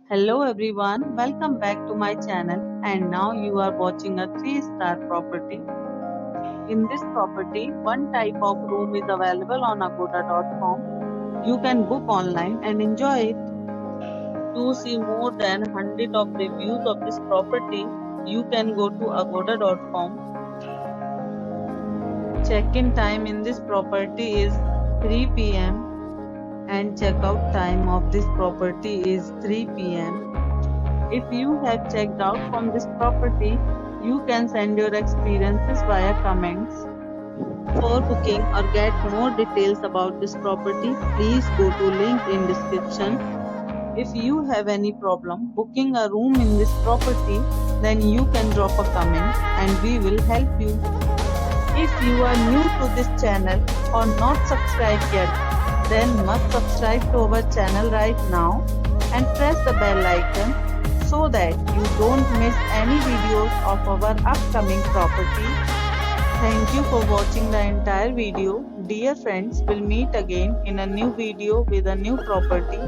Hello everyone, welcome back to my channel and now you are watching a 3-star property. In this property, one type of room is available on agoda.com. You can book online and enjoy it. To see more than 100 of reviews of this property, you can go to agoda.com. Check-in time in this property is 3 p.m. and check-out time of this property is 3 p.m. If you have checked out from this property, you can send your experiences via comments. For booking or get more details about this property, please go to link in description. If you have any problem booking a room in this property, then you can drop a comment and we will help you. If you are new to this channel or not subscribed yet, then must subscribe to our channel right now and press the bell icon so that you don't miss any videos of our upcoming property. Thank you for watching the entire video. Dear friends, we'll meet again in a new video with a new property.